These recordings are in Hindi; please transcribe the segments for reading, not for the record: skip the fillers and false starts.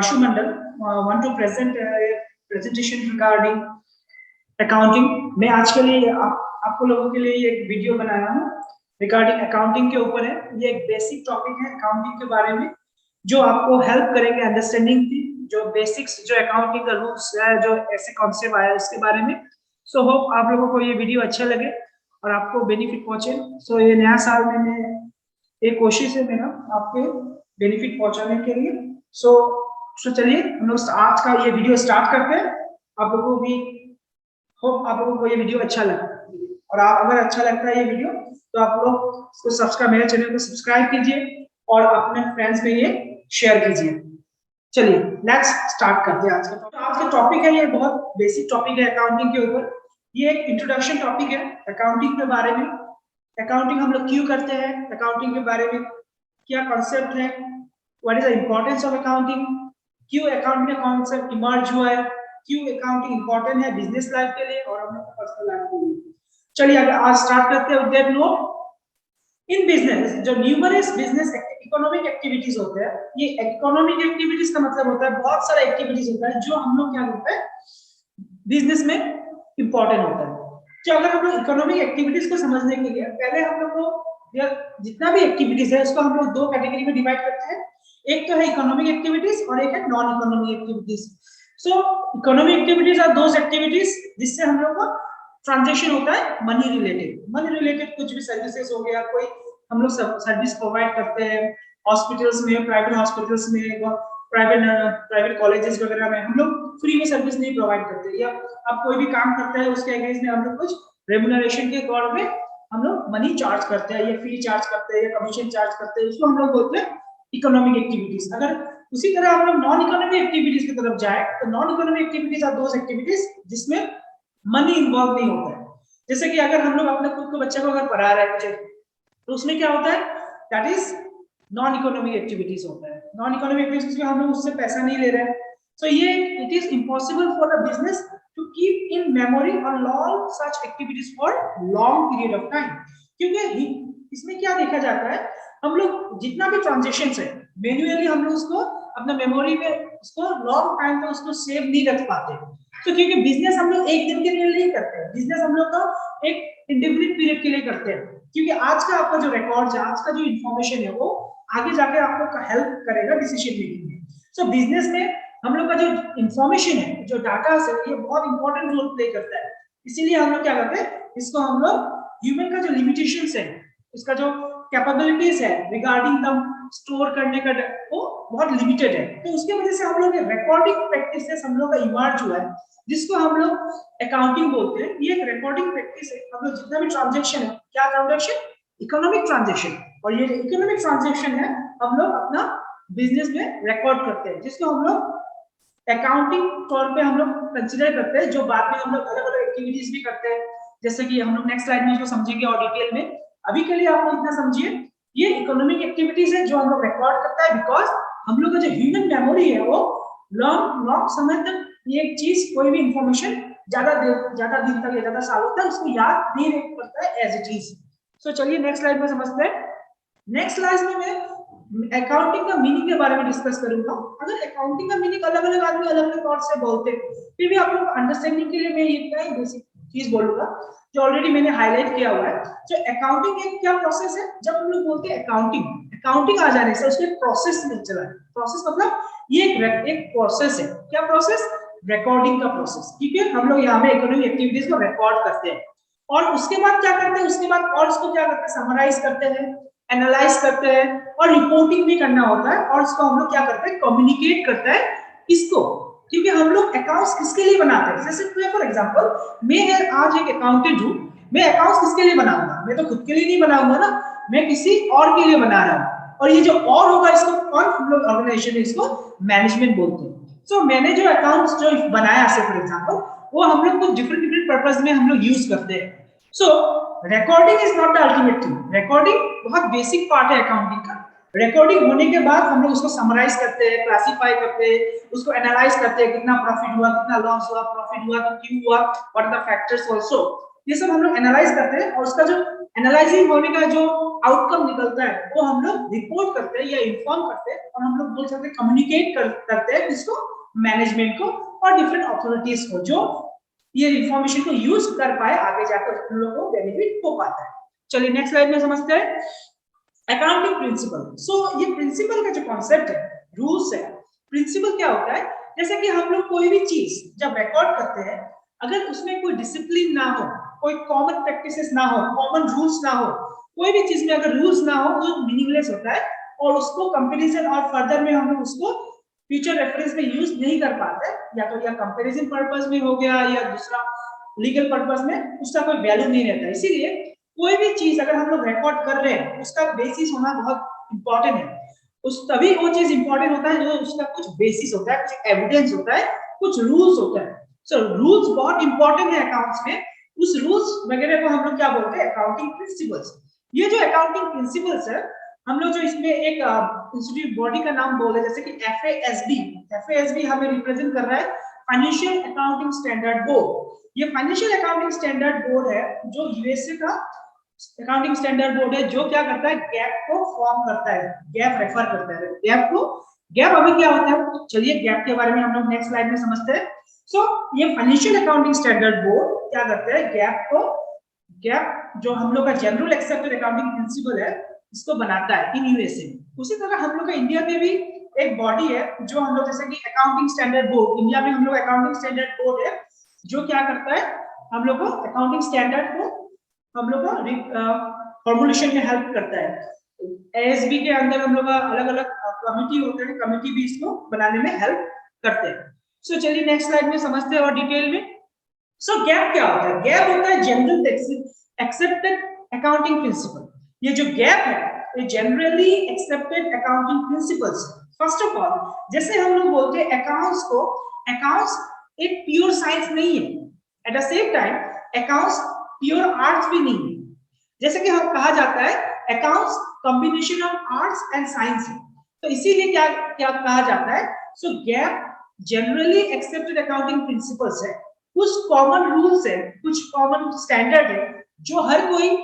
Varshu Mandal want to present a presentation regarding accounting. मैं आज के लिए आपको लोगों के लिए एक वीडियो बनाया हूँ रिगार्डिंग अकाउंटिंग के ऊपर है। ये एक बेसिक टॉपिक है अकाउंटिंग के बारे में जो आपको हेल्प करेंगे अंडरस्टैंडिंग की जो बेसिक्स जो अकाउंटिंग का रूल्स है जो ऐसे कॉन्सेप्ट आया उसके बारे में। सो होप आप लोगों को ये वीडियो अच्छा लगे और आपको बेनिफिट पहुंचे। सो ये नया साल में मैं एक कोशिश है मेरा आपके बेनिफिट पहुंचाने के लिए। सो चलिए हम लोग आज का ये वीडियो स्टार्ट करते हैं। आप लोगों को भी होप आप लोगों को ये वीडियो अच्छा लगा और आप अगर अच्छा लगता है ये वीडियो तो आप लोग इसको सब्सक्राइब मेरे चैनल को सब्सक्राइब कीजिए और अपने फ्रेंड्स में ये शेयर कीजिए। चलिए लेट्स स्टार्ट करते हैं। आज का टॉपिक है ये बहुत बेसिक टॉपिक है अकाउंटिंग के ऊपर। ये एक इंट्रोडक्शन टॉपिक है अकाउंटिंग के बारे में। अकाउंटिंग हम लोग क्यों करते हैं, अकाउंटिंग के बारे में क्या कॉन्सेप्ट है, what is the importance of accounting, क्यों अकाउंटिंग का कॉन्सेप्ट इमर्ज हुआ है, क्यों अकाउंटिंग इंपॉर्टेंट है बिजनेस लाइफ के लिए और हम लोग पर्सनल लाइफ के लिए। चलिए अगर आज स्टार्ट करते हैं with that note. In business जो न्यूमरस बिजनेस इकोनॉमिक एक्टिविटीज होते हैं, ये इकोनॉमिक एक्टिविटीज का मतलब होता है बहुत सारा एक्टिविटीज होता है जो हम लोग क्या करते हैं बिजनेस में इंपॉर्टेंट होता है। तो अगर हम लोग इकोनॉमिक एक्टिविटीज को समझने के लिए पहले हम लोग को जितना भी एक्टिविटीज है उसको हम लोग दो कैटेगरी में डिवाइड करते हैं। एक तो है इकोनॉमिक एक्टिविटीज और एक है non economic activities. So economic activities are those activities जिससे हम लोग का ट्रांजैक्शन होता है मनी रिलेटेड कुछ भी सर्विसेज हो गया, कोई हम लोग सर्विस प्रोवाइड करते हैं हॉस्पिटल्स में, प्राइवेट हॉस्पिटल्स में, प्राइवेट कॉलेजेस वगैरह में हम लोग फ्री में सर्विस नहीं प्रोवाइड करते, या आप कोई भी काम करते हैं उसके अगेंस्ट में हम लोग कुछ रेम्युनरेशन के तौर पे हम लोग मनी चार्ज करते हैं या फी चार्ज करते हैं या कमीशन चार्ज करते हैं, उसको हम लोग बोलते हैं इकोनॉमिक एक्टिविटीज। अगर उसी तरह हम लोग नॉन इकोनॉमिक एक्टिविटीज की तरफ जाए तो non economic activities are those activities जिसमें मनी इन्वॉल्व नहीं होता है। जैसे कि अगर हम लोग अपने खुद को बच्चे को अगर पढ़ा रहे हैं तो उसमें क्या होता है, that is non economic activities होता है। नॉन इकोनॉमिक एक्टिविटीज में हम लोग उससे पैसा नहीं ले रहे हैं। सो ये it is impossible for a business to keep in memory और long such activities for long period of time, क्योंकि इसमें क्या देखा जाता है हम लोग जितना भी ट्रांजेक्शंस है मैन्युअली हम लोग उसको अपना मेमोरी में उसको लॉन्ग टाइम तक उसको सेव नहीं रख पाते। तो क्योंकि बिजनेस हम लोग एक दिन के लिए नहीं करते हैं, बिजनेस हम लोग का एक इंडेफिनिट पीरियड के लिए करते हैं, क्योंकि आज का आपका जो रिकॉर्ड है, आज का जो इंफॉर्मेशन है वो आगे जाके आप लोग का हेल्प करेगा डिसीजन मेकिंग में। सो बिजनेस में हम लोग का जो इंफॉर्मेशन है, जो डाटा है, ये बहुत इंपॉर्टेंट रोल प्ले करता है। इसीलिए हम लोग क्या करते हैं, इसको हम लोग ह्यूमन का जो लिमिटेशंस है, इसका जो कैपेबिलिटीज है रिगार्डिंग द स्टोर करने का वो बहुत लिमिटेड है, तो उसकी वजह से हम लोग रिकॉर्डिंग प्रैक्टिसेस हम लोग का इमर्ज हुआ है जिसको हम लोग अकाउंटिंग बोलते हैं। ये एक रिकॉर्डिंग प्रैक्टिस है। हम लोग जितना भी ट्रांजैक्शन है, क्या ट्रांजैक्शन, इकोनॉमिक ट्रांजैक्शन, और ये इकोनॉमिक ट्रांजैक्शन है हम लोग अपना बिजनेस में रिकॉर्ड करते हैं, जिसको हम लोग अकाउंटिंग तौर पे हम लोग कंसीडर करते हैं, जो बाद में हम लोग अलग अलग एक्टिविटीज भी करते हैं। जैसे कि हम लोग नेक्स्ट स्लाइड में इसको समझेंगे और डिटेल में। अभी के लिए आप लोग इतना समझिए, ये इकोनॉमिक एक्टिविटीज है जो हम लोग रिकॉर्ड करता है, बिकॉज हम लोग का जो ह्यूमन मेमोरी है वो लॉन्ग समय तक ये चीज कोई भी इंफॉर्मेशन ज्यादा दिन तक या ज्यादा सालों तक उसको याद नहीं रख पाता है एज इट इज। सो चलिए नेक्स्ट स्लाइड में समझते हैं। नेक्स्ट स्लाइड में मैं अकाउंटिंग का मीनिंग के बारे में डिस्कस करूंगा। अगर अकाउंटिंग का मीनिंग अलग अलग आदमी अलग अलग तौर से बोलते हैं, फिर भी आप लोग अंडरस्टैंडिंग के लिए मैं इतना ही बेसिक चीज बोलूंगा जो ऑलरेडी मैंने हाईलाइट किया हुआ है। जो अकाउंटिंग एक क्या प्रोसेस है, जब हम लोग बोलते हैं अकाउंटिंग आ जाने से उसके प्रोसेस में चला है। प्रोसेस मतलब ये एक प्रोसेस है। क्या प्रोसेस, रिकॉर्डिंग का प्रोसेस, ठीक है। हम लोग यहाँ पे इकोनॉमिक एक्टिविटीज को रिकॉर्ड करते हैं और उसके बाद क्या करते हैं, उसके बाद और उसको क्या करते हैं, समराइज करते हैं, एनालाइज करते हैं और रिपोर्टिंग भी करना होता है, और इसको हम लोग क्या करते हैं, कम्युनिकेट करते हैं इसको, क्योंकि हम लोग अकाउंट्स किसके लिए बनाते हैं। जैसे फॉर एग्जांपल मैं आज एक अकाउंटेंट हूं, मैं अकाउंट्स किसके लिए बनाऊंगा, मैं तो खुद के लिए नहीं बनाऊंगा ना, मैं किसी और के लिए बना रहा हूं, और ये जो और होगा इसको कौन, हम लोग ऑर्गेनाइजेशन इसको मैनेजमेंट बोलते हैं। सो मैंने जो अकाउंट्स जो बनाया से फॉर एग्जांपल, वो हम लोग को डिफरेंट पर्पस में हम लोग यूज करते हैं। So recording is not the ultimate thing, recording बहुत बेसिक पार्ट है अकाउंटिंग का। रिकॉर्डिंग होने के बाद हम लोग उसको समराइज करते हैं, क्लासिफाई करते हैं, उसको एनालाइज करते हैं, कितना प्रॉफिट हुआ, कितना लॉस हुआ, प्रॉफिट हुआ तो क्यों हुआ, what are the factors also, ये सब हम लोग एनालाइज करते हैं और उसका जो एनालाइजिंग होने का जो आउटकम निकलता है वो हम लोग रिपोर्ट करते हैं या इन्फॉर्म करते हैं, और हम लोग बोल सकते हैं कम्युनिकेट करते हैं इसको मैनेजमेंट को और डिफरेंट अथॉरिटीज को, जो ये इंफॉर्मेशन को यूज कर पाए आगे जाकर उन लोगों को बेनिफिट हो पाता है। चलिए नेक्स्ट स्लाइड में समझते हैं अकाउंटिंग प्रिंसिपल। सो ये प्रिंसिपल का जो कॉन्सेप्ट है, रूल्स है, प्रिंसिपल क्या होता है, जैसे कि हम लोग कोई भी चीज जब रिकॉर्ड करते हैं, अगर उसमें कोई डिसिप्लिन ना हो, कोई कॉमन प्रैक्टिसेस ना हो, कॉमन रूल्स ना हो, कोई भी चीज में अगर रूल्स ना हो तो मीनिंगलेस होता है, और उसको कंपैरिजन और फर्दर में हम लोग उसको फ्यूचर रेफरेंस में यूज नहीं कर पाते, या तो या कंपैरिजन पर्पस में हो गया या दूसरा लीगल पर्पस में, उसका कोई वैल्यू नहीं रहता। इसीलिए कोई भी चीज अगर हम लोग रिकॉर्ड कर रहे हैं उसका बेसिस होना बहुत इंपॉर्टेंट है। उस तभी वो चीज इंपॉर्टेंट होता है जो उसका कुछ बेसिस होता है, कुछ एविडेंस होता है, कुछ रूल्स होता है। सो रूल्स बहुत इंपॉर्टेंट है अकाउंट्स में। उस रूल्स वगैरह को हम लोग क्या बोलते हैं, अकाउंटिंग प्रिंसिपल्स। ये जो अकाउंटिंग प्रिंसिपल्स है, हम लोग जो इसमें एक इंस्टीट्यूट बॉडी का नाम बोल रहे हैं, जैसे कि FASB, FASB हमें रिप्रेजेंट कर रहा है फाइनेंशियल अकाउंटिंग स्टैंडर्ड बोर्ड। ये फाइनेंशियल अकाउंटिंग स्टैंडर्ड बोर्ड है जो यूएसए का अकाउंटिंग स्टैंडर्ड बोर्ड है, जो क्या करता है, गैप को फॉर्म करता है, गैप रेफर करता है गैप को। गैप अभी क्या होता है, चलिए गैप के बारे में हम लोग नेक्स्ट स्लाइड में समझते हैं। सो ये फाइनेंशियल अकाउंटिंग स्टैंडर्ड बोर्ड क्या करता है, गैप को, गैप जो हम लोग का जनरल एक्सेप्टेड अकाउंटिंग प्रिंसिपल है, इसको बनाता है इन यूएसए। उसी तरह हम लोग का इंडिया में भी एक बॉडी है जो हम लोग जैसे कि अकाउंटिंग स्टैंडर्ड बोर्ड, इंडिया में हम लोग अकाउंटिंग स्टैंडर्ड बोर्ड है जो क्या करता है, हम लोग को अकाउंटिंग स्टैंडर्ड को हम लोग का फॉर्मुलेशन में हेल्प करता है। एएसबी के अंदर हम लोग का अलग अलग कमिटी होते हैं, कमिटी भी इसको बनाने में हेल्प करते हैं। सो चलिए नेक्स्ट स्लाइड में समझते हैं और डिटेल में। सो गैप क्या होता है, गैप होता है जनरल एक्सेप्टेड अकाउंटिंग प्रिंसिपल। ये जो गैप है ये generally accepted accounting principles. First of all, जैसे हम लोग बोलते हैं अकाउंट्स को, अकाउंट्स एक प्योर साइंस नहीं है, at the same time accounts pure arts भी नहीं है। जैसे कि हम कहा जाता है accounts combination of arts and science है, तो इसीलिए क्या क्या कहा जाता है, so GAAP generally accepted accounting principles है, कुछ कॉमन रूल्स है, कुछ कॉमन स्टैंडर्ड है जो हर कोई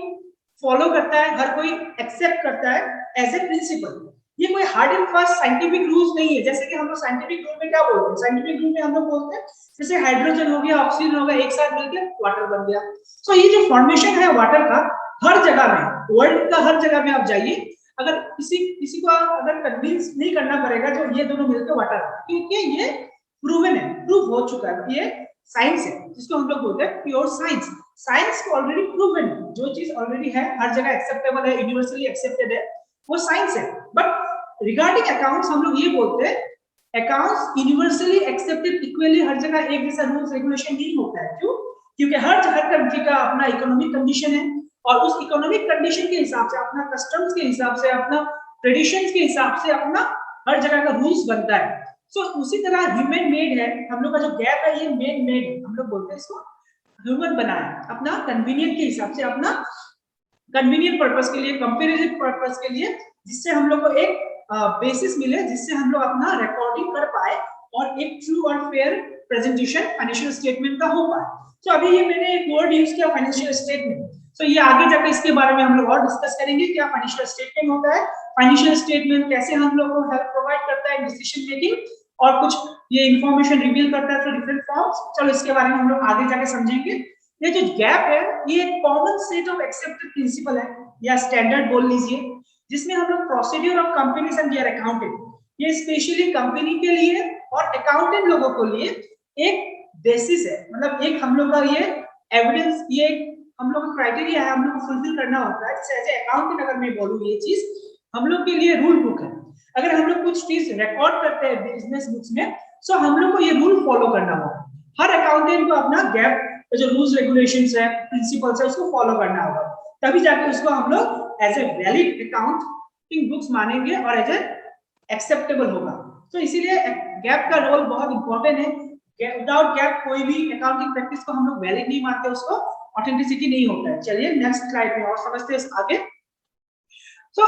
फॉलो करता है, हर कोई एक्सेप्ट करता है एज ए प्रिंसिपल। ये कोई hard and fast scientific rules नहीं है। जैसे कि हम लोग साइंटिफिक रूल में क्या बोलते हैं, साइंटिफिक रूल में हम लोग बोलते हैं जैसे हाइड्रोजन हो गया, ऑक्सीजन हो गया, एक साथ मिलकर वाटर बन गया। सो ये जो फॉर्मेशन है वाटर का, हर जगह में, वर्ल्ड का हर जगह में आप जाइए, अगर किसी को अगर कन्विंस नहीं करना पड़ेगा जो ये दोनों मिलकर वाटर, क्योंकि ये प्रूवन है, प्रूव हो चुका है, ये साइंस है जिसको हम लोग बोलते हैं प्योर साइंस। साइंस को ऑलरेडी प्रूवन, जो चीज ऑलरेडी है, हर जगह एक्सेप्टेबल है, यूनिवर्सली एक्सेप्टेड है, वो साइंस है। बट रिगार्डिंग अकाउंट्स हम लोग ये बोलते हैं अकाउंट्स यूनिवर्सली एक्सेप्टेड इक्वली, हर जगह एक जैसा रूल्स रेगुलेशन नहीं होता है। क्यों? क्योंकि हर कंट्री का अपना इकोनॉमिक कंडीशन है, और उस इकोनॉमिक कंडीशन के हिसाब से, अपना कस्टम्स के हिसाब से, अपना ट्रेडिशंस के हिसाब से अपना हर जगह का रूल्स बनता है। सो उसी तरह ह्यूमन मेड है, हम लोग का जो गैप है ये मैन मेड है, हम लोग बोलते हैं इसको ह्यूमन बनाया अपना कन्वीनियंट के हिसाब से, अपना कन्वीनियंट पर्पस के लिए, कंपैरिजन पर्पस के लिए, जिससे हम लोग को एक बेसिस मिले, जिससे हम लोग अपना रिकॉर्डिंग कर पाए और एक ट्रू और फेयर प्रेजेंटेशन फाइनेंशियल स्टेटमेंट का हो पाए। तो अभी ये मैंने एक वर्ड यूज किया फाइनेंशियल स्टेटमेंट, तो ये आगे जाकर इसके बारे में हम लोग और डिस्कस करेंगे क्या फाइनेंशियल स्टेटमेंट होता है, फाइनेंशियल स्टेटमेंट कैसे हम लोग को हेल्प प्रोवाइड करता है डिसीजन मेकिंग, और कुछ ये इंफॉर्मेशन रिवील करता है थ्रू डिफरेंट फॉर्म्स। चलो इसके बारे में हम लोग आगे जाके समझेंगे। ये जो गैप है ये एक common set of accepted principle है या स्टैंडर्ड बोल लीजिए, जिसमें हम लोग procedure of companies and their accountant, ये स्पेशली कंपनी के लिए और अकाउंटेंट लोगों के लिए एक बेसिस है, मतलब एक हम लोग का ये एविडेंस, ये हम लोग का क्राइटेरिया है, हम लोग को फुलफिल करना होता है। जैसे एज ए अकाउंटेंट अगर मैं बोलूं ये चीज हम लोग के लिए रूल बुक है, अगर हम लोग कुछ चीज रिकॉर्ड करते हैं बिजनेस बुक्स में, सो हम लोग को ये रूल फॉलो करना होगा। हर अकाउंटेंट को अपना गैप जो रूल्स रेगुलेशंस है, प्रिंसिपल्स है, उसको फॉलो करना होगा, तभी जाके उसको हम लोग as a valid accounting books मानेंगे और एज ए एक्सेप्टेबल होगा। तो इसीलिए गैप का रोल बहुत इंपॉर्टेंट है। विदाउट गैप कोई भी अकाउंटिंग प्रैक्टिस को हम लोग वैलिड नहीं मानते, उसको ऑथेंटिसिटी नहीं होता है। चलिए नेक्स्ट स्लाइड में और समझते हैं आगे। तो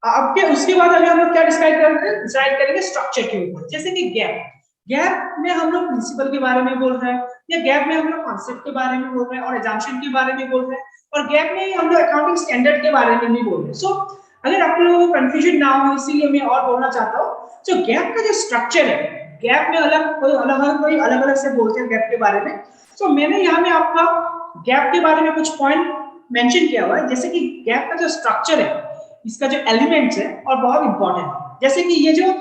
आपके उसके बाद अभी हम लोग क्या डिसाइड करेंगे स्ट्रक्चर के ऊपर, जैसे कि गैप। गैप में हम लोग प्रिंसिपल के बारे में बोल रहे हैं, या गैप में हम लोग कॉन्सेप्ट के बारे में बोल रहे हैं और एजम्पशन के बारे में बोल रहे हैं, और गैप में हम लोग अकाउंटिंग स्टैंडर्ड के बारे में भी बोल रहे हैं। सो अगर आप लोगों को कंफ्यूजन ना हो, इसीलिए मैं और बोलना चाहता हूँ, जो गैप का जो स्ट्रक्चर है, गैप में कोई अलग अलग से बोलते हैं गैप के बारे में। सो मैंने यहाँ में आपका गैप के बारे में कुछ पॉइंट मेंशन किया हुआ है, जैसे कि गैप का जो स्ट्रक्चर है, इसका जो एलिमेंट्स है और बहुत इंपॉर्टेंट है, जैसे कि ये जो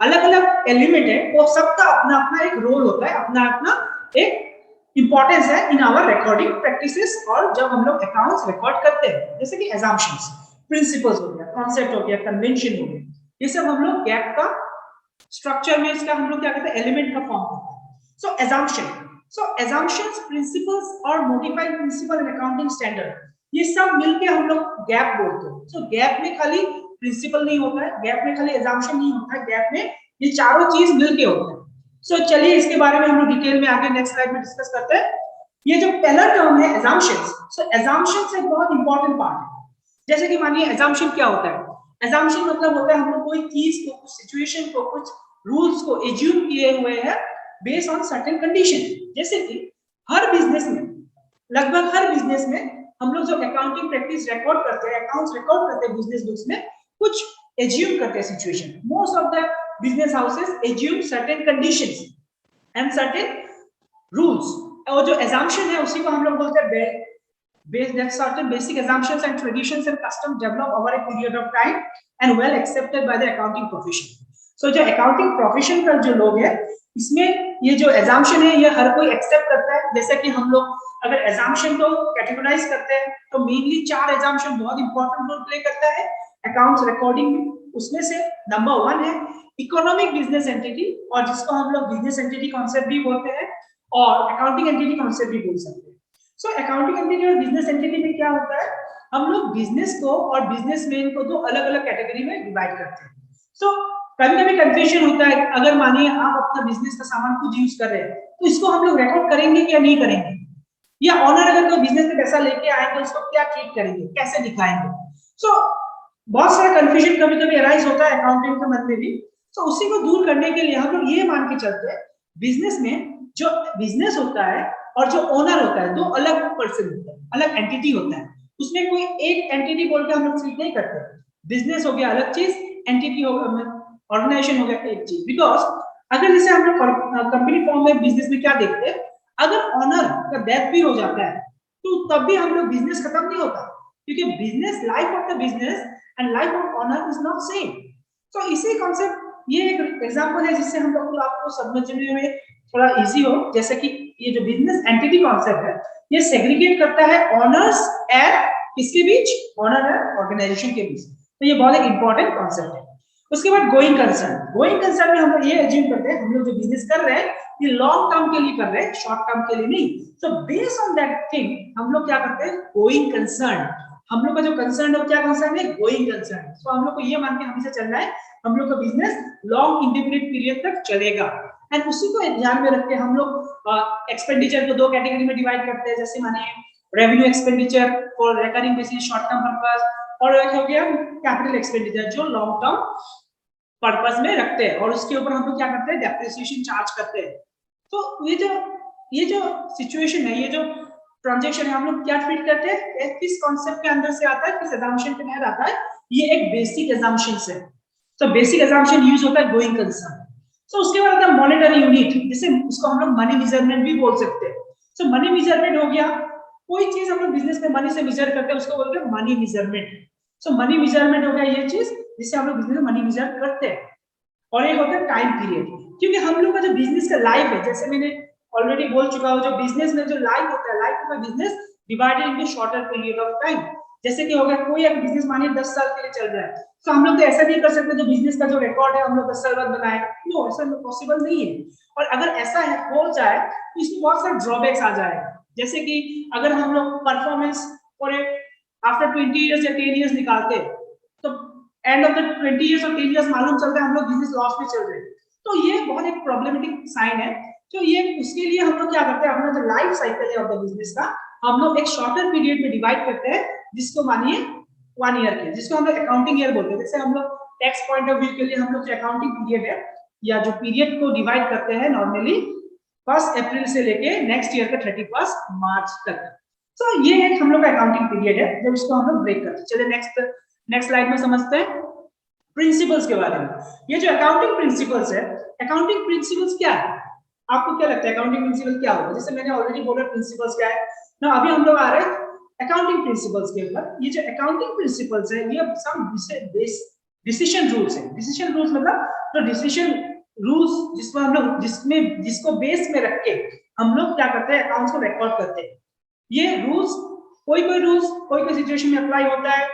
अलग अलग एलिमेंट है वो सबका अपना अपना एक रोल होता है, अपना अपना एक इंपॉर्टेंस है इन आवर रिकॉर्डिंग प्रैक्टिसेस, और जब हम लोग अकाउंट्स रिकॉर्ड करते हैं, जैसे कि assumptions, प्रिंसिपल्स हो गया, कॉन्सेप्ट हो गया, कन्वेंशन हो गया, ये सब हम लोग गैप का स्ट्रक्चर में इसका हम लोग क्या कहते हैं, एलिमेंट का फॉर्म करते हैं। सो assumptions, principles और modified principle in accounting standard, ये सब मिलके हम लोग गैप बोलते हैं। सो गैप में खाली प्रिंसिपल नहीं होता है, गैप में खाली assumption नहीं होता है, गैप में ये चारों चीज मिलके होते हैं। सो चलिए इसके बारे में हम लोग डिटेल में आगे नेक्स्ट स्लाइड में डिस्कस करते हैं। ये जो पहला टर्म है assumptions, सो assumptions एक बहुत इंपॉर्टेंट पार्ट है। जैसे कि मानिए assumption क्या होता है, assumption मतलब होता है हम लोग कोई चीज को, कुछ सिचुएशन को, कुछ रूल्स को एज्यूम किए हुए हैं बेस्ड ऑन सर्टेन कंडीशन। जैसे कि हर बिजनेस में, लगभग हर बिजनेस में हम लोग जो अकाउंटिंग प्रैक्टिस रिकॉर्ड करते हैं, अकाउंट्स रिकॉर्ड करते हैं बिजनेस बुक्स में, कुछ एज्यूम करते हैं situation. Most of the business houses assume certain conditions and certain rules, और जो assumption है उसी को हम लोग बोलते हैं based that certain basic assumptions and traditions and customs develop over a period of time and well accepted by the accounting profession. So जो accounting profession का जो लोग है, इसमें ये जो assumption है ये हर कोई accept करता है। जैसे कि हम लोग अगर assumption को categorize करते हैं तो mainly 4 assumption बहुत important role play करता है accounts recording में। उसमें से नंबर 1 है इकोनॉमिक बिजनेस एंटिटी, और जिसको हम लोग बिजनेस एंटिटी कॉन्सेप्ट भी बोलते हैं और अकाउंटिंग एंटिटी कॉन्सेप्ट भी बोल सकते हैं। सो अकाउंटिंग एंटिटी और बिजनेस एंटिटी में क्या होता है, हम लोग बिजनेस को और बिजनेसमैन को दो अलग अलग कैटेगरी में डिवाइड करते हैं। सो कभी-कभी कंफ्यूजन होता है, अगर मानिए आप अपना बिजनेस का सामान खुद यूज कर रहे हैं तो इसको हम लोग रिकॉर्ड करेंगे या नहीं करेंगे, या ऑनर अगर कोई बिजनेस में पैसा लेके आए तो उसको क्या ट्रीट करेंगे, कैसे दिखाएंगे। सो बहुत सारा कंफ्यूजन कभी-कभी अराइज होता है अकाउंटिंग के मन में भी। तो उसी को दूर करने के लिए हम लोग ये मान के चलते हैं, बिजनेस में जो बिजनेस होता है और जो ओनर होता है, दो अलग पर्सन होता है, अलग एंटिटी होता है। उसमें कोई एक एंटिटी बोल के हम लोग ट्रीट नहीं करते। बिजनेस हो गया अलग चीज, एंटिटी हो गया, ऑर्गेनाइजेशन हो गया एक चीज। बिकॉज अगर जैसे हम लोग कंपनी फॉर्म में बिजनेस में क्या देखते हैं, अगर ओनर का डेथ भी हो जाता है तो तब भी हम लोग बिजनेस खत्म नहीं होता, क्योंकि business, life of the business and life of owner is not same. तो इसी कॉन्सेप्ट, ये एक एग्जांपल है जिससे हम लोग आपको समझने में थोड़ा इजी हो। जैसे कि ये जो बिजनेस एंटिटी कॉन्सेप्ट है, ये सेग्रीगेट करता है ओनर्स एंड किसके बीच, ओनर एंड ऑर्गेनाइजेशन के बीच। तो ये बहुत एक इंपॉर्टेंट कॉन्सेप्ट है। उसके बाद गोइंग कंसर्न, गोइंग कंसर्न में हम लोग ये एज्यूम करते हैं हम लोग जो बिजनेस कर रहे हैं ये लॉन्ग टर्म के लिए कर रहे हैं, शॉर्ट टर्म के लिए नहीं। So based on that thing हम लोग क्या करते हैं, गोइंग कंसर्न, हम लोग का जो कंसर्न है क्या कंसर्न है, गोइंग कंसर्न। सो हम लोग को ये मान के हमेशा चलना है हम लोग का बिजनेस लॉन्ग इंडेफिनिट पीरियड तक चलेगा। एंड उसी को ध्यान में रख के हम लोग एक्सपेंडिचर को दो कैटेगरी में डिवाइड करते हैं। जैसे मानिए revenue expenditure for recurring basis, short term purpose, और एक हो गया कैपिटल एक्सपेंडिचर जो लॉन्ग टर्म पर्पस में रखते हैं, और उसके ऊपर हम लोग क्या करते हैं, डेप्रिसिएशन चार्ज करते हैं। तो ये जो सिचुएशन है, ये जो ट्रांजैक्शन है, हम लोग क्या ट्रीट करते हैं, किस कॉन्सेप्ट के अंदर से आता है, किस assumption के तहत आता है, ये एक बेसिक assumptions है। तो बेसिक assumption यूज होता है गोइंग कंसर्न। सो उसके बाद आता है मॉनेटरी यूनिट, जिसे उसको हम लोग मनी मेजरमेंट भी बोल सकते हैं। सो मनी मेजरमेंट हो गया, कोई चीज हम लोग बिजनेस में मनी से मेजर करते हैं उसको बोलते हैं मनी मेजरमेंट। सो मनी मेजरमेंट हो गया ये चीज जिससे हम लोग बिजनेस में मनी मेजर करते हैं। और एक होता है टाइम पीरियड, क्योंकि हम लोग का जो बिजनेस का लाइफ है, जैसे मैंने ऑलरेडी बोल चुका हूं, जो बिजनेस में जो लाइफ होता है, life of business divided into shorter period of time. जैसे कि हो गया कोई एक बिजनेस मानिए 10 साल के लिए चल रहा है, तो हम लोग तो ऐसा नहीं कर सकते जो बिजनेस का जो रिकॉर्ड है हम लोग 10 साल बाद बनाए, नो, ऐसा पॉसिबल नहीं है। और अगर ऐसा है हो जाए तो इसमें बहुत सारे ड्रॉबैक्स आ जाएगा। जैसे कि अगर हम लोग परफॉर्मेंस और आफ्टर 20 इयर्स या 10 इयर्स निकालते हैं तो एंड ऑफ द 20 इयर्स और 10 इयर्स मालूम चलता है हम लोग बिजनेस लॉस में चल रहे हैं, तो ये बहुत एक प्रॉब्लमेटिक साइन है। तो ये उसके लिए हम लोग क्या करते हैं, अपना जो लाइफ साइकिल है ऑफ द बिजनेस का हम लोग एक शॉर्टर पीरियड में डिवाइड करते हैं, जिसको मानिए 1 ईयर के, जिसको हम लोग अकाउंटिंग ईयर बोलते हैं। जैसे हम लोग टैक्स पॉइंट ऑफ व्यू के लिए हम लोग जो अकाउंटिंग पीरियड है या जो पीरियड को डिवाइड करते हैं नॉर्मली 1 अप्रैल से लेके नेक्स्ट ईयर का 31 मार्च तक। तो ये एक हम लोग का अकाउंटिंग पीरियड है जब इसको हम लोग ब्रेक करते हैं। चलिए नेक्स्ट स्लाइड में समझते हैं प्रिंसिपल्स के बारे में। ये जो अकाउंटिंग प्रिंसिपल्स है, अकाउंटिंग प्रिंसिपल्स क्या है? आपको क्या लगता है अकाउंटिंग प्रिंसिपल क्या होगा? जैसे मैंने ऑलरेडी बोला प्रिंसिपल्स क्या है ना, अभी हम लोग आ रहे हैं अकाउंटिंग प्रिंसिपल्स के ऊपर। ये जो अकाउंटिंग प्रिंसिपल्स है ये सम डिसीजन रूल्स है। डिसीजन रूल्स मतलब जो डिसीजन रूल्स जिसमें हम लोग जिसको बेस में रख के हम लोग क्या करते हैं अकाउंट्स को रिकॉर्ड करते हैं। ये रूल्स कोई सिचुएशन में अप्लाई होता है।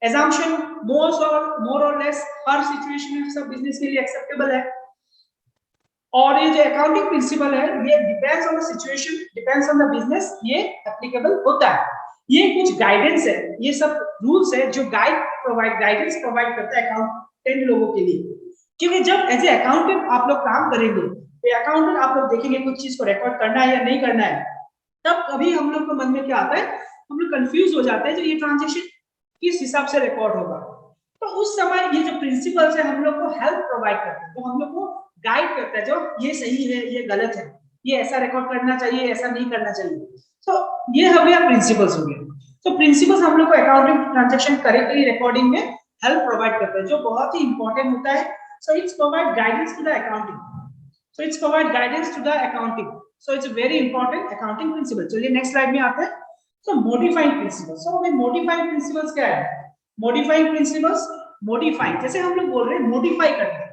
assumption more or less her situation में सब बिजनेस के लिए एक्सेप्टेबल है। और ये जो अकाउंटिंग प्रिंसिपल है ये depends on the situation, depends on the business, ये एप्लीकेबल होता है। ये कुछ गाइडेंस है, ये सब रूल्स है जो गाइडेंस प्रोवाइड करता है अकाउंटेंट लोगों के लिए। क्योंकि जब एज ए अकाउंटेंट आप लोग काम करेंगे तो अकाउंटेंट आप लोग देखेंगे कुछ चीज को रिकॉर्ड करना है या नहीं करना है, तब कभी हम लोग को मन में क्या आता है, हम लोग कंफ्यूज हो जाते हैं जो ये ट्रांजैक्शन किस हिसाब से रिकॉर्ड होगा। तो उस समय ये जो प्रिंसिपल्स है हम लोग को हेल्प प्रोवाइड करते हैं, तो हम लोग को गाइड करता है जो ये सही है ये गलत है, ये ऐसा रिकॉर्ड करना चाहिए ऐसा नहीं करना चाहिए। तो ये हो गया प्रिंसिपल्स हो गया। तो प्रिंसिपल्स हम लोग को अकाउंटिंग ट्रांजैक्शन करेक्टली रिकॉर्डिंग में हेल्प प्रोवाइड करते हैं जो बहुत ही इंपॉर्टेंट होता है। So it's provide guidance to the accounting, so it's very important accounting principle. चलिए नेक्स्ट स्लाइड में आते हैं। So modifying principles. So हमें modifying principles क्या है? Modifying principles, modifying जैसे हम लोग बोल रहे हैं modify करना है।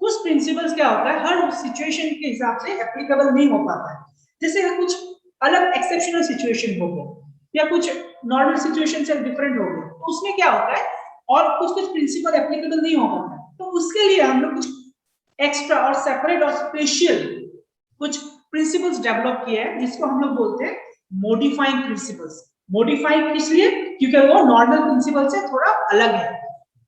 कुछ प्रिंसिपल्स क्या होता है हर सिचुएशन के हिसाब से एप्लीकेबल नहीं हो पाता है। जैसे कुछ अलग एक्सेप्शनल सिचुएशन हो गए या कुछ नॉर्मल सिचुएशन से डिफरेंट हो गए, तो उसमें क्या होता है और कुछ प्रिंसिपल एप्लीकेबल नहीं हो पाता है। तो उसके लिए हम लोग कुछ एक्स्ट्रा और सेपरेट और स्पेशल कुछ प्रिंसिपल्स डेवलप किए हैं जिसको हम लोग बोलते हैं मॉडिफाइंग प्रिंसिपल्स। मॉडिफाइंग इसलिए क्योंकि वो नॉर्मल प्रिंसिपल से थोड़ा अलग है,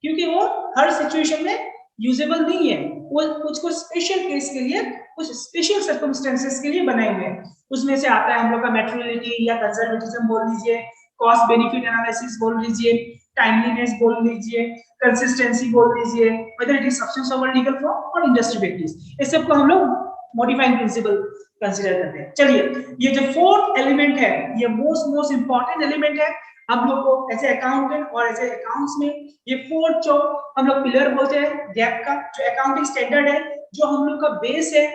क्योंकि वो हर सिचुएशन में यूजेबल नहीं है, वो कुछ स्पेशल केस के लिए कुछ स्पेशल सर्कमस्टेंसेस के लिए बनाए हुए हैं। उसमें से आता है हम लोग का मैटेरियलिटी या कंजर्वेटिज्म बोल लीजिए, कॉस्ट बेनिफिट एनालिसिस बोल लीजिए, टाइमलीनेस बोल लीजिए, कंसिस्टेंसी बोल लीजिए, whether it is substance over legal form और इंडस्ट्री प्रैक्टिस, इस सब को हम लोग मॉडिफाइंग प्रिंसिपल कंसीडर करते हैं। चलिए ये जो फोर्थ एलिमेंट है ये मोस्ट इंपॉर्टेंट एलिमेंट है हम लोग को ऐसे अकाउंटेंट और ऐसे अकाउंट्स में। ये फोर्थ जो हम लोग पिलर बोलते हैं गैप का, जो अकाउंटिंग स्टैंडर्ड है, जो हम लोग का बेस है,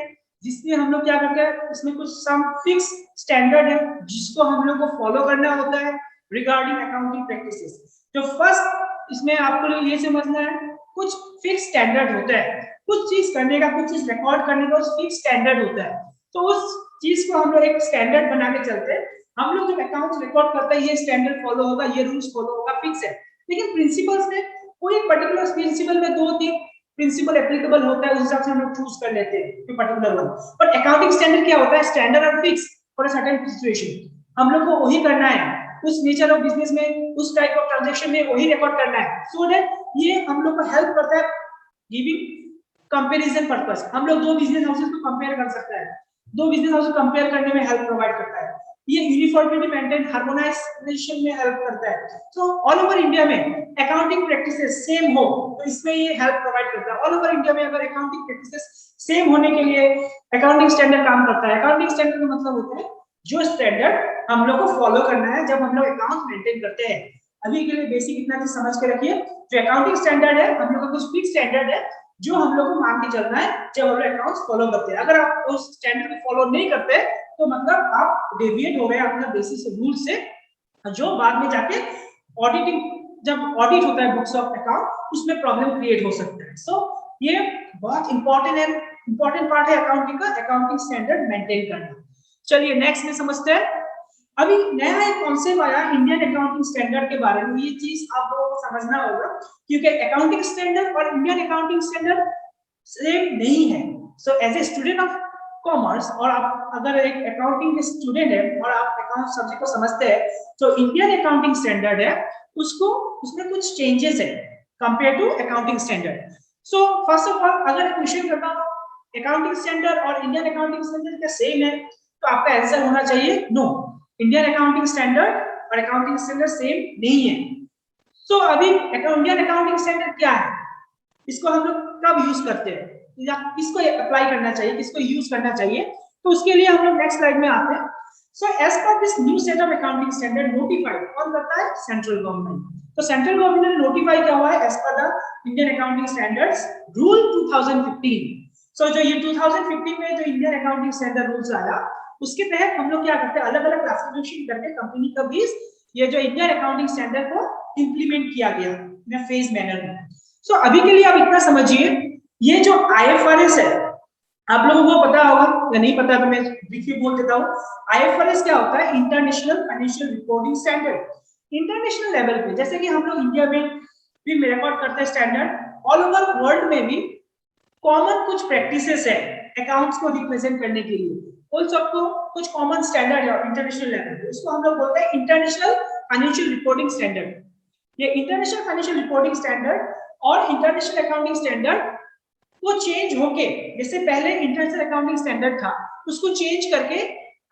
जिसमें हम लोग क्या करते हैं इसमें कुछ सम फिक्स स्टैंडर्ड है जिसको हम लोग को फॉलो करना होता है रिगार्डिंग अकाउंटिंग प्रैक्टिसेस। जो फर्स्ट इसमें आपको ये समझना है कुछ फिक्स स्टैंडर्ड होता है, कुछ चीज करने का कुछ चीज रिकॉर्ड करने का फिक्स स्टैंडर्ड होता है। तो उस चीज को हम लोग एक स्टैंडर्ड बना के चलते हैं। हम लोग जब अकाउंट्स रिकॉर्ड करते हैं ये स्टैंडर्ड फॉलो होगा, ये रूल्स फॉलो होगा, फिक्स है। लेकिन प्रिंसिपल्स में कोई पर्टिकुलर प्रिंसिपल में 2-3 प्रिंसिपल एप्लीकेबल होता है, उस हिसाब से हम लोग चूज कर लेते हैं कोई particular one. But accounting standard क्या होता है? स्टैंडर्ड और fix for a certain situation. हम लोग को वही करना है, उस नेचर ऑफ बिजनेस में, उस टाइप ऑफ ट्रांजैक्शन में वही रिकॉर्ड करना है। सो दैट ये हम लोग को हेल्प करता है गिविंग कंपैरिजन पर्पस। हम लोग दो बिजनेस हाउसेस को कंपेयर कर सकते हैं, दो बिजनेस हाउस को कंपेयर करने में हेल्प प्रोवाइड करता है। ये यूनिफॉर्मिटी मेंटेन हार्मोनाइजेशन में हेल्प करता है। तो ऑल ओवर इंडिया में अकाउंटिंग प्रैक्टिसेस सेम हो तो इसमें ये हेल्प प्रोवाइड करता है। ऑल ओवर इंडिया में अगर अकाउंटिंग प्रैक्टिसेस सेम होने के लिए अकाउंटिंग स्टैंडर्ड काम करता है। अकाउंटिंग स्टैंडर्ड का मतलब होता है जो स्टैंडर्ड हम लोग को फॉलो करना है जब हम लोग अकाउंट मेंटेन करते हैं। अभी के लिए बेसिक इतना चीज समझ के रखिए, जो अकाउंटिंग स्टैंडर्ड है हम लोग का कुछ फिक्स स्टैंडर्ड है जो हम लोग को मान के चलना है जब हम लोग अकाउंट्स फॉलो करते हैं। अगर आप उस स्टैंडर्ड को फॉलो नहीं करते तो मतलब आप डेविएट हो गए अपना बेसिस रूल से, जो बाद में जाके ऑडिटिंग जब ऑडिट होता है बुक्स ऑफ अकाउंट उसमें प्रॉब्लम क्रिएट हो सकता है। सो ये बहुत इंपॉर्टेंट पार्ट है अकाउंटिंग का, अकाउंटिंग स्टैंडर्ड मेंटेन करना। चलिए नेक्स्ट में समझते हैं। अभी नया एक कॉन्सेप्ट आया इंडियन अकाउंटिंग स्टैंडर्ड के बारे में, ये चीज आप लोगों को समझना होगा क्योंकि अकाउंटिंग स्टैंडर्ड और इंडियन अकाउंटिंग स्टैंडर्ड सेम नहीं है। So as a student of commerce और आप अगर एक अकाउंटिंग के स्टूडेंट है और आप अकाउंट सब्जेक्ट को समझते हैं तो इंडियन अकाउंटिंग स्टैंडर्ड है उसको उसमें कुछ चेंजेस है compare to accounting standard. So first of all अगर क्वेश्चन करता हूं अकाउंटिंग स्टैंडर्ड और इंडियन अकाउंटिंग स्टैंडर्ड क्या सेम है तो आपका आंसर होना चाहिए नो, इंडियन अकाउंटिंग स्टैंडर्ड और अकाउंटिंग स्टैंडर्ड सेम नहीं है। सो अभी इंडियन अकाउंटिंग स्टैंडर्ड क्या है, इसको हम लोग कब यूज करते हैं? या किसको अप्लाई करना चाहिए, किसको यूज करना चाहिए, तो उसके लिए हम लोग नेक्स्ट स्लाइड में आते हैं। So as per this new set of accounting standard notified, कौन करता है, सेंट्रल गवर्नमेंट। तो सेंट्रल गवर्नमेंट ने नोटिफाई किया हुआ है as per the Indian accounting standards rule 2015। So जो ये 2015 में जो इंडियन अकाउंटिंग स्टैंडर्ड रूल्स आया, उसके तहत हम लोग क्या करते हैं, अलग अलग क्लासिफिकेशन करके कंपनी का बीस ये जो इंडियन अकाउंटिंग स्टैंडर्ड को इंप्लीमेंट किया गया इन फेज मैनर में। सो अभी के लिए आप इतना समझिए, ये जो आईएफआरएस है, आप लोगों को पता होगा या नहीं पता तो मैं ब्रीफली बोल देता हूँ। आईएफआरएस क्या होता है, international financial reporting standard. International level पे जैसे कि हम लोग इंडिया में भी रिकॉर्ड करते हैं स्टैंडर्ड, ऑल ओवर वर्ल्ड में भी कॉमन कुछ प्रैक्टिसेस है अकाउंट्स को रिप्रेजेंट करने के लिए, उन सबको कुछ कॉमन स्टैंडर्ड है इंटरनेशनल लेवल पे, उसको हम लोग बोलते हैं इंटरनेशनल फाइनेंशियल रिपोर्टिंग स्टैंडर्ड। ये इंटरनेशनल फाइनेंशियल रिपोर्टिंग स्टैंडर्ड और इंटरनेशनल अकाउंटिंग स्टैंडर्ड वो चेंज होके, जैसे पहले इंटरनेशनल अकाउंटिंग स्टैंडर्ड था उसको चेंज करके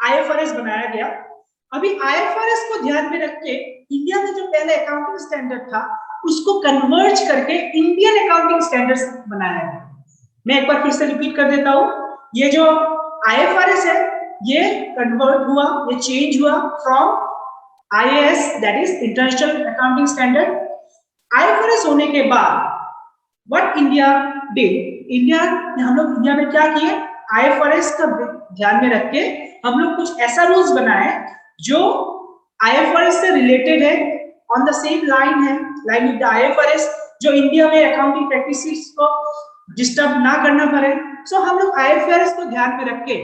आईएफआरएस बनाया गया। अभी आईएफआरएस को ध्यान में रख के इंडिया में जो पहले अकाउंटिंग स्टैंडर्ड था उसको कन्वर्ज करके इंडियन अकाउंटिंग स्टैंडर्ड्स बनाया गया। मैं एक बार फिर से रिपीट कर देता हूं, ये जो आईएफआरएस है ये कन्वर्ट हुआ, ये चेंज हुआ from IAS that is international accounting standard. IFRS होने के बाद व्हाट इंडिया डिड, हम लोग इंडिया में क्या किए, आईएफआरएस का ध्यान में रख के हम लोग कुछ ऐसा रूल्स बनाए जो आईएफआरएस से रिलेटेड है, ऑन द सेम लाइन है, लाइन विद द आईएफआरएस, जो इंडिया में अकाउंटिंग प्रैक्टिसेस को डिस्टर्ब ना करना पड़े। सो हम लोग आईएफआरएस को ध्यान में रख के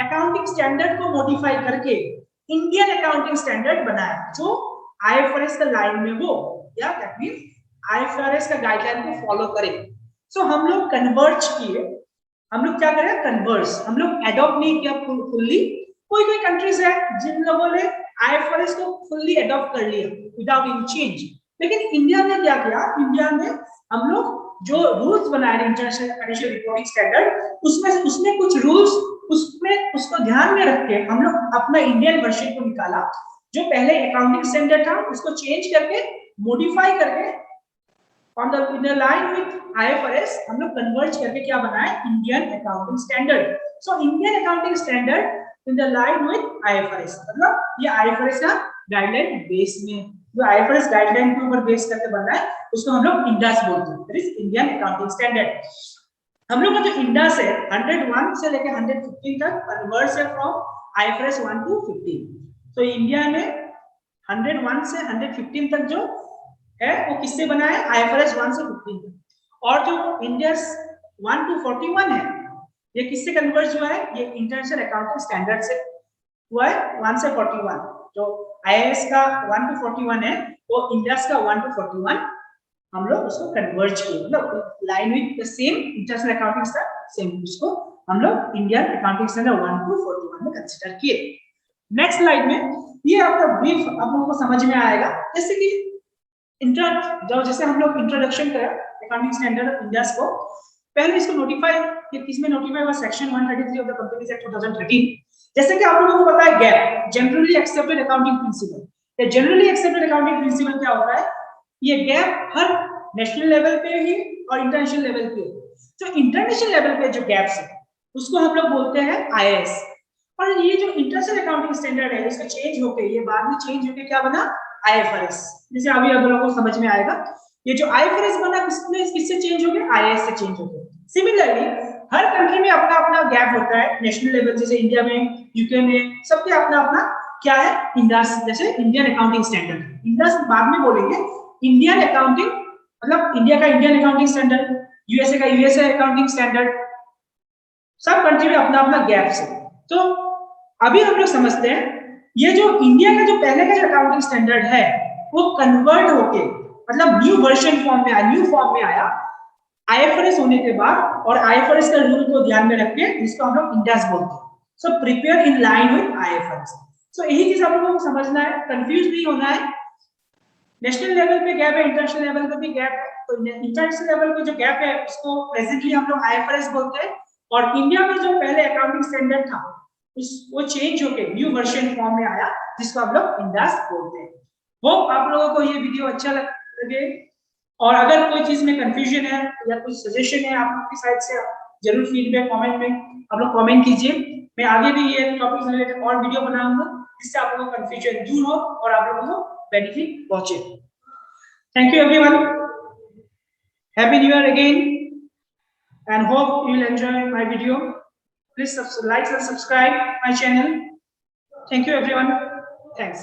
अकाउंटिंग स्टैंडर्ड को मॉडिफाई करके इंडियन अकाउंटिंग स्टैंडर्ड बनाया जो आईएफआरएस का लाइन में हो, या दैट मींस आईएफआरएस का गाइडलाइन को फॉलो करें। सो हम लोग कन्वर्ज किए, हम लोग क्या करें, कन्वर्स, हम लोग एडॉप्ट नहीं किया फुल्ली। कोई कोई कंट्रीज है जिन लोगों ने आईएफआरएस को फुल्ली एडॉप्ट कर लिया विदाउट एनी चेंज, लेकिन इंडिया ने क्या किया, इंडिया में हम लोग जो रूल्स बनाए इंटरनेशनल फाइनेंशियल रिपोर्टिंग स्टैंडर्ड, उसमें कुछ रूल्स उसको ध्यान में रख के हम लोग अपना इंडियन वर्जन को निकाला। जो पहले अकाउंटिंग स्टैंडर्ड था उसको चेंज करके मॉडिफाई करके on the in the line with IFRS हम लोग कन्वर्ज करके क्या बनाए, Indian accounting standard. So Indian accounting standard in the line with IFRS, मतलब ये IFRS का गाइडलाइन बेस में, जो IFRS गाइडलाइन के ऊपर बेस करके बना है उसको हम लोग इंडास बोलते हैं, that is Indian accounting standard. हम लोग का जो इंडास है 101 से लेके 115 तक कन्वर्ज है फ्रॉम IFRS 1 to 15। तो इंडिया में 101 से 115 तक जो है वो किससे बना है, आईएफआरएस 1 से 15 तक। और जो इंडियस 1 to 41 है ये किससे कन्वर्ज हुआ है, ये इंटरनेशनल अकाउंटिंग स्टैंडर्ड से हुआ है 1 से 41। जो आईएएस का 1 to 41 है वो इंडियस का 1 to 41 हम लोग उसको कन्वर्ज किए, मतलब line with the same international accounting standard, same उसको हम लोग इंडियन अकाउंटिंग स्टैंडर्ड 1 to 41 में कंसीडर किए। नेक्स्ट स्लाइड में ये आपका ब्रीफ आप लोगों को समझ में आएगा, जैसे कि जैसे हम लोग इंट्रोडक्शन करा अकाउंटिंग स्टैंडर्ड ऑफ इंडिया को, पहले इसको नोटिफाई किसमें नोटिफाई हुआ, section 133 of the companies act 2013। जैसे कि आप लोगों को पता है gap, generally accepted accounting principle. ये जनरली एक्सेप्टेड अकाउंटिंग प्रिंसिपल क्या होता है, ये गैप हर नेशनल लेवल पे ही और इंटरनेशनल लेवल पे, जो इंटरनेशनल लेवल पे जो गैप्स है उसको हम लोग बोलते हैं आईएएस। और ये जो इंटरनेशनल अकाउंटिंग स्टैंडर्ड है इसका चेंज होके ये बाद में चेंज होके क्या बना, आईएफआरएस। जैसे अभी आप लोगों को समझ में आएगा, ये जो आईएफआरएस बना किससे चेंज हो गया, आईएएस से चेंज हो गया। सिमिलरली हर कंट्री में अपना अपना गैप होता है नेशनल लेवल, जैसे इंडिया में, यूके में, सबके अपना अपना क्या है, इंडास, जैसे इंडियन अकाउंटिंग स्टैंडर्ड। इंडास बाद में बोलेंगे, इंडियन अकाउंटिंग मतलब इंडिया का इंडियन अकाउंटिंग स्टैंडर्ड, यूएसए का यूएसए अकाउंटिंग स्टैंडर्ड, सब कंट्री में अपना अपना गैप है। तो अभी हम लोग समझते हैं ये जो इंडिया का जो पहले का जो अकाउंटिंग स्टैंडर्ड है वो कन्वर्ट होके मतलब न्यू वर्जन फॉर्म में आया, न्यू फॉर्म में आया आईएफआरएस होने के बाद, और आईएफआरएस का रूल को ध्यान में रख के इसको हम लोग इंडास बोलते हैं। So prepare in line with IFRS. So यही चीज आप लोगों को समझना है, कंफ्यूज नहीं होना है। नेशनल लेवल पे गैप है, इंटरनेशनल लेवल पे भी गैप है। तो इंटरनेशनल लेवल पे जो गैप है उसको प्रेजेंटली हम लोग आईएफआरएस बोलते हैं, और इंडिया में जो पहले अकाउंटिंग स्टैंडर्ड था वो चेंज होके न्यू वर्जन फॉर्म में आया जिसको हम लोग इंडास बोलते हैं। होप आप लोगों को ये वीडियो अच्छा लगे, और अगर कोई चीज में कंफ्यूजन है या कोई सजेशन है आपकी साइड से जरूर फीडबैक कमेंट में आप लोग कमेंट कीजिए। मैं आगे भी ये टॉपिक से रिलेटेड और वीडियो बनाऊंगा जिससे आप लोगों को कंफ्यूजन दूर हो और आप लोगों को बेनिफिट पहुंचे। Thank you everyone, happy new year again and hope you will enjoy my video. Please like and subscribe my channel. Thank you everyone. Thanks.